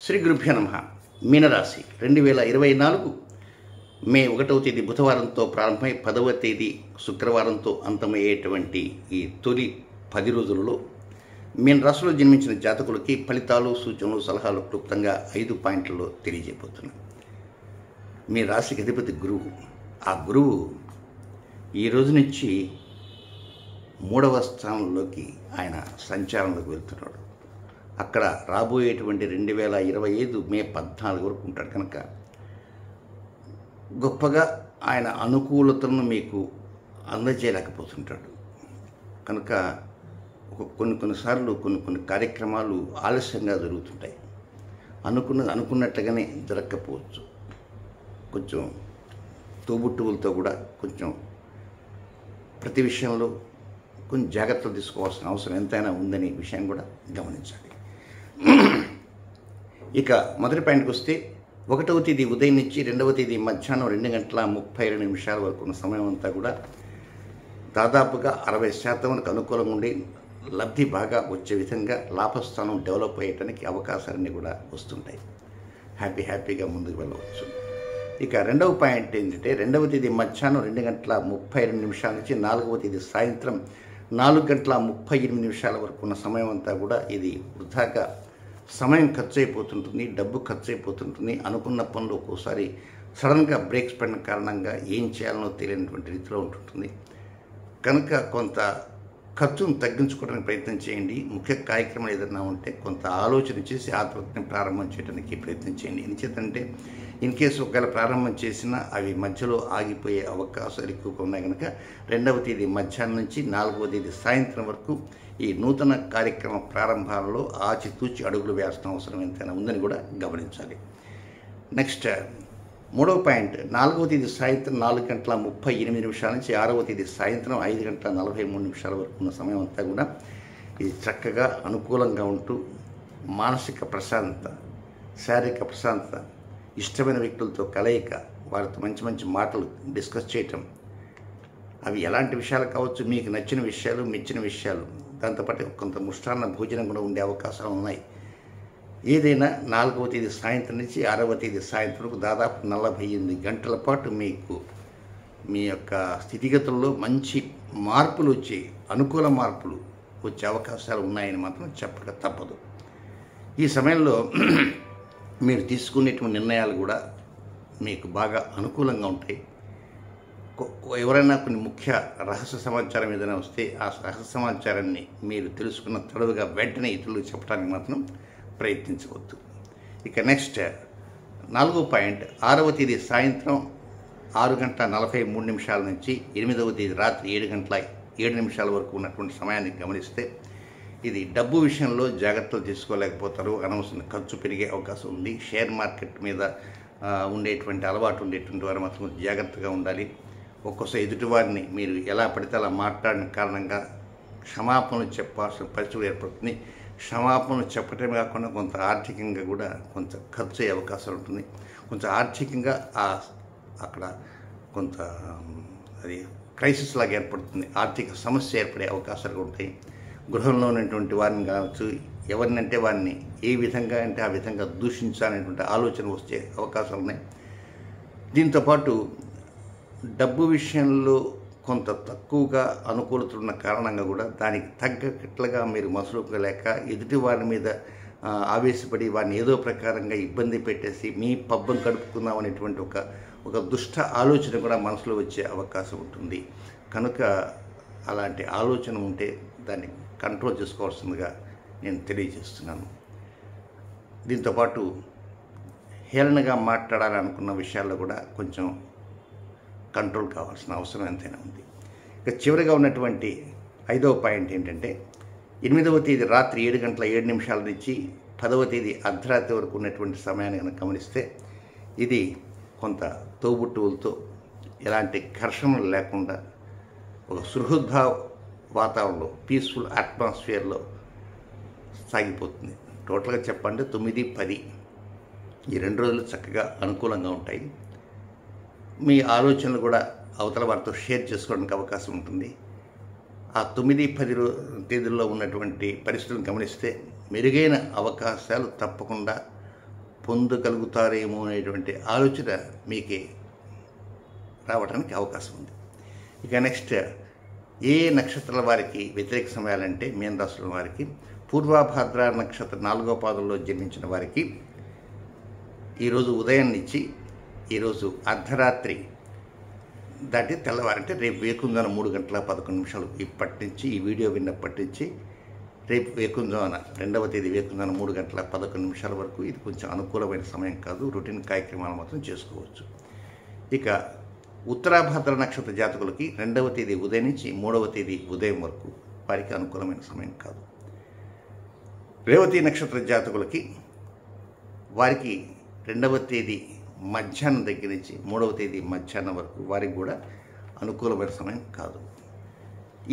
శ్రీ గురుభ్యో నమః. మీనరాశి 2024 మే 1వ తేదీ బుధవారంతో ప్రారంభమై 10వ తేదీ శుక్రవారంతో అంతమయ్యేటువంటి ఈ తొలి 10 రోజులలో మీన రాశిలో జన్మించిన జాతకులకి ఫలితాలు, సూచనలు, సలహాలు క్లుప్తంగా 5 పాయింట్లలో తెలియజేయబోతున్నాను. మీ రాశికి అధిపతి గురువు. ఆ గురువు ఈ రోజు నుంచి 3వ స్థానంలోకి ఆయన సంచారంలోకి వెళ్తున్నాడు. అక్కడ రాబోయేటువంటి 2025 మే 14 వరకు ఉంటాడు కనుక గొప్పగా ఆయన అనుకూలతలను మీకు అందజేయలేకపోతుంటాడు. కనుక కొన్నిసార్లు కొన్ని కార్యక్రమాలు ఆలస్యంగా జరుగుతుంటాయి. అనుకున్నట్టుగానే జరగకపోవచ్చు. కొంచెం తోబుట్టువులతో కూడా కొంచెం ప్రతి విషయంలో కొంచెం జాగ్రత్తలు తీసుకోవాల్సిన అవసరం ఎంతైనా ఉందనే విషయం కూడా గమనించాలి. ఇక మొదటి పాయింట్కి వస్తే 1వ తేదీ ఉదయం నుంచి 2వ తేదీ మధ్యాహ్నం 2:32 వరకు ఉన్న సమయం అంతా కూడా దాదాపుగా 60% వరకు అనుకూలంగా ఉండి లబ్ధి బాగా వచ్చే విధంగా లాభస్థానం డెవలప్ అయ్యడానికి అవకాశాలన్నీ కూడా వస్తుంటాయి. హ్యాపీగా ముందుకు వెళ్ళవచ్చు. ఇక రెండవ పాయింట్ ఏంటంటే 2వ తేదీ మధ్యాహ్నం 2:32 నుంచి 4వ తేదీ సాయంత్రం 4:38 వరకు ఉన్న సమయం అంతా కూడా ఇది వృధాగా సమయం ఖర్చు అయిపోతుంటుంది, డబ్బు ఖర్చు అయిపోతుంటుంది. అనుకున్న పనులు ఒక్కోసారి సడన్గా బ్రేక్స్ పడిన కారణంగా ఏం చేయాలనో తెలియనటువంటి రీతిలో ఉంటుంటుంది. కనుక కొంత ఖర్చును తగ్గించుకోవడానికి ప్రయత్నం చేయండి. ముఖ్య కార్యక్రమాలు ఏదైనా ఉంటే కొంత ఆలోచన చేసి ఆ ప్రయత్నం ప్రారంభం చేయడానికి ప్రయత్నం చేయండి. ఎందుచేతంటే ఇన్ కేసు ఒకవేళ ప్రారంభం చేసినా అవి మధ్యలో ఆగిపోయే అవకాశాలు ఎక్కువగా ఉన్నాయి. కనుక 2వ తేదీ మధ్యాహ్నం నుంచి 4వ తేదీ సాయంత్రం వరకు ఈ నూతన కార్యక్రమ ప్రారంభాలలో ఆచితూచి అడుగులు వేయాల్సిన అవసరం ఎంతైనా ఉందని కూడా గమనించాలి. నెక్స్ట్ 3వ పాయింట్ 4వ తేదీ సాయంత్రం 4:38 నుంచి 6వ తేదీ సాయంత్రం 5:43 వరకు ఉన్న సమయం అంతా కూడా ఇది చక్కగా అనుకూలంగా ఉంటూ మానసిక ప్రశాంతత, శారీరక ప్రశాంతత, ఇష్టమైన వ్యక్తులతో కలయిక, వారితో మంచి మాటలు డిస్కస్ చేయటం, అవి ఎలాంటి విషయాలు కావచ్చు, మీకు నచ్చిన విషయాలు, మెచ్చిన విషయాలు, దాంతోపాటు కొంత ముష్టాన్న భోజనం కూడా ఉండే అవకాశాలు ఉన్నాయి. ఏదైనా 4వ తేదీ సాయంత్రం నుంచి 6వ తేదీ సాయంత్రం వరకు దాదాపు 48 గంటల పాటు మీకు మీ యొక్క స్థితిగతుల్లో మంచి మార్పులు వచ్చి అనుకూల మార్పులు వచ్చే అవకాశాలు ఉన్నాయని మాత్రం చెప్పక తప్పదు. ఈ సమయంలో మీరు తీసుకునేటువంటి నిర్ణయాలు కూడా మీకు బాగా అనుకూలంగా ఉంటాయి. ఎవరైనా కొన్ని ముఖ్య రహస్య సమాచారం ఏదైనా వస్తే ఆ రహస్య సమాచారాన్ని మీరు తెలుసుకున్న తడవుగా వెంటనే ఇతరులకు చెప్పడానికి మాత్రం ప్రయత్నించవద్దు. ఇక నెక్స్ట్ 4వ పాయింట్ 6వ తేదీ సాయంత్రం 6:43 నుంచి 8వ తేదీ రాత్రి 7:07 వరకు ఉన్నటువంటి సమయాన్ని గమనిస్తే ఇది డబ్బు విషయంలో జాగ్రత్తలు తీసుకోలేకపోతారు. అనవసరం ఖర్చు పెరిగే అవకాశం ఉంది. షేర్ మార్కెట్ మీద ఉండేటువంటి అలవాటు ఉండేటువంటి వారు మాత్రం జాగ్రత్తగా ఉండాలి. ఒక్కోసారి ఎదుటివారిని మీరు ఎలా పడితే అలా మాట్లాడిన కారణంగా క్షమాపణలు చెప్పాల్సిన పరిస్థితులు ఏర్పడుతుంది. క్షమాపణలు చెప్పటమే కాకుండా కొంత ఆర్థికంగా కూడా కొంత ఖర్చు అయ్యే అవకాశాలు ఉంటుంది. కొంచెం ఆర్థికంగా అక్కడ కొంత అది క్రైసిస్ లాగా ఏర్పడుతుంది. ఆర్థిక సమస్య ఏర్పడే అవకాశాలు ఉంటాయి. గృహంలో ఉన్నటువంటి వారిని కావచ్చు, ఎవరినంటే వారిని ఏ విధంగా అంటే ఆ విధంగా దూషించాలనేటువంటి ఆలోచన వచ్చే అవకాశాలు ఉన్నాయి. దీంతోపాటు డబ్బు విషయంలో కొంత తక్కువగా అనుకూలత ఉన్న కారణంగా కూడా దానికి తగ్గట్లుగా మీరు మసలుకోలేక ఎదుటి వారి మీద ఆవేశపడి వారిని ఏదో ప్రకారంగా ఇబ్బంది పెట్టేసి మీ పబ్బం గడుపుకుందాం అనేటువంటి ఒక దుష్ట ఆలోచన కూడా మనసులో వచ్చే అవకాశం ఉంటుంది. కనుక అలాంటి ఆలోచన ఉంటే దాన్ని కంట్రోల్ చేసుకోవాల్సిందిగా నేను తెలియజేస్తున్నాను. దీంతోపాటు హేళనగా మాట్లాడాలనుకున్న విషయాల్లో కూడా కొంచెం కంట్రోల్ కావాల్సిన అవసరం ఎంతైనా ఉంది. ఇక చివరిగా ఉన్నటువంటి 5వ పాయింట్ ఏంటంటే 8వ తేదీ రాత్రి 7:07 నుంచి 10వ తేదీ అర్ధరాత్రి వరకు ఉన్నటువంటి సమయాన్ని కనుక గమనిస్తే ఇది కొంత తోబుట్టువులతో ఎలాంటి ఘర్షణలు లేకుండా ఒక సుహృద్భావ వాతావరణంలో పీస్ఫుల్ అట్మాస్ఫియర్లో సాగిపోతుంది. టోటల్గా చెప్పండి 9, 10 ఈ 2 రోజులు చక్కగా అనుకూలంగా ఉంటాయి. మీ ఆలోచనలు కూడా అవతల వారితో షేర్ చేసుకోవడానికి అవకాశం ఉంటుంది. ఆ 9, 10 తేదీల్లో ఉన్నటువంటి పరిస్థితులను గమనిస్తే మెరుగైన అవకాశాలు తప్పకుండా పొందగలుగుతారేమో అనేటువంటి ఆలోచన మీకే రావడానికి అవకాశం ఉంది. ఇక నెక్స్ట్, ఏ నక్షత్రాల వారికి వ్యతిరేక సమయాలంటే మీన రాశుల వారికి పూర్వభాద్ర నక్షత్ర 4వ పాదంలో జన్మించిన వారికి ఈరోజు ఉదయం నుంచి ఈరోజు అర్ధరాత్రి దాటి తెల్లవారంటే రేపు వేకుంజాన 3:11 ఇప్పటి నుంచి ఈ వీడియో విన్నప్పటి నుంచి రేపు వేకుంజాన 2వ తేదీ వేకుంజాన 3:11 వరకు ఇది కొంచెం అనుకూలమైన సమయం కాదు. రొటీన్ కార్యక్రమాలు మాత్రం చేసుకోవచ్చు. ఇక ఉత్తరాభాద్ర నక్షత్ర జాతకులకి 2వ తేదీ ఉదయం నుంచి 3వ తేదీ ఉదయం వరకు వారికి అనుకూలమైన సమయం కాదు. రేవతి నక్షత్ర జాతకులకి వారికి 2వ తేదీ మధ్యాహ్నం దగ్గర నుంచి 3వ తేదీ మధ్యాహ్నం వరకు వారికి కూడా అనుకూలమైన సమయం కాదు.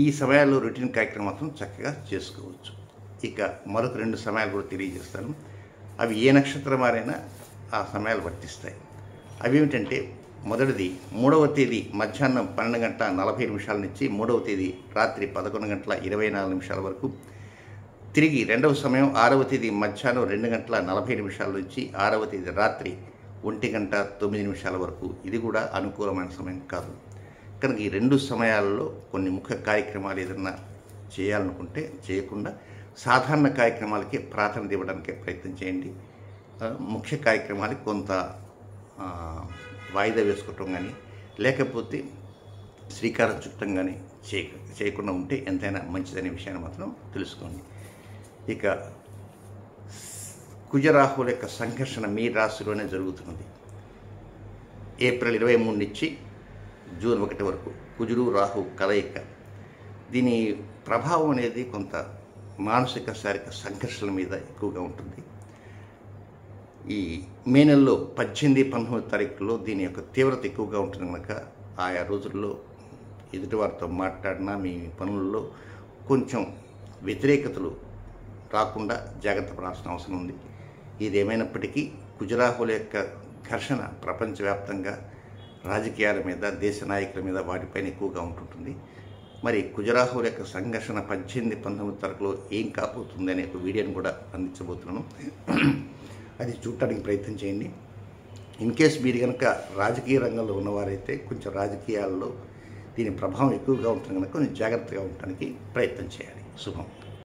ఈ సమయాల్లో రొటీన్ కార్యక్రమం మాత్రం చక్కగా చేసుకోవచ్చు. ఇక మరొక 2 సమయాలు కూడా తెలియజేస్తాను. అవి ఏ నక్షత్రం వారైనా ఆ సమయాలు వర్తిస్తాయి. అవి ఏమిటంటే, మొదటిది 3వ తేదీ మధ్యాహ్నం 12:40 నుంచి 3వ తేదీ రాత్రి 11:24 వరకు, తిరిగి 2వ సమయం 6వ తేదీ మధ్యాహ్నం 2:40 నుంచి 6వ తేదీ రాత్రి 1:09 వరకు. ఇది కూడా అనుకూలమైన సమయం కాదు. కనుక ఈ 2 సమయాల్లో కొన్ని ముఖ్య కార్యక్రమాలు ఏదన్నా చేయాలనుకుంటే చేయకుండా సాధారణ కార్యక్రమాలకి ప్రాధాన్యత ఇవ్వడానికి ప్రయత్నం చేయండి. ముఖ్య కార్యక్రమాలకి కొంత వాయిదా వేసుకోవటం కానీ, లేకపోతే శ్రీకారం చుట్టం కానీ చేయకుండా ఉంటే ఎంతైనా మంచిదనే విషయాన్ని మాత్రం తెలుసుకోండి. ఇక కుజరాహుల యొక్క సంఘర్షణ మీ రాశిలోనే జరుగుతున్నది. ఏప్రిల్ 23 నుంచి జూన్ 1 వరకు కుజుడు రాహు కలయిక. దీని ప్రభావం అనేది కొంత మానసిక శారీరక సంఘర్షణ మీద ఎక్కువగా ఉంటుంది. ఈ మే నెలలో 18, 19 తారీఖుల్లో దీని యొక్క తీవ్రత ఎక్కువగా ఉంటుంది కనుక ఆయా రోజుల్లో ఎదుటివారితో మాట్లాడినా మీ పనుల్లో కొంచెం వ్యతిరేకతలు రాకుండా జాగ్రత్త పడాల్సిన అవసరం ఉంది. ఇది ఏమైనప్పటికీ కుజరాహుల యొక్క ఘర్షణ ప్రపంచవ్యాప్తంగా రాజకీయాల మీద, దేశ నాయకుల మీద వాటిపైన ఎక్కువగా ఉంటుంటుంది. మరి కుజరాహుల యొక్క సంఘర్షణ 18, 19 తారీఖులో ఏం కాబోతుంది అనే ఒక వీడియోని కూడా అందించబోతున్నాను. అది చూడటానికి ప్రయత్నం చేయండి. ఇన్ కేస్ మీరు కనుక రాజకీయ రంగంలో ఉన్నవారైతే కొంచెం రాజకీయాల్లో దీని ప్రభావం ఎక్కువగా ఉంటుంది కనుక కొంచెం జాగ్రత్తగా ఉండటానికి ప్రయత్నం చేయాలి. శుభం.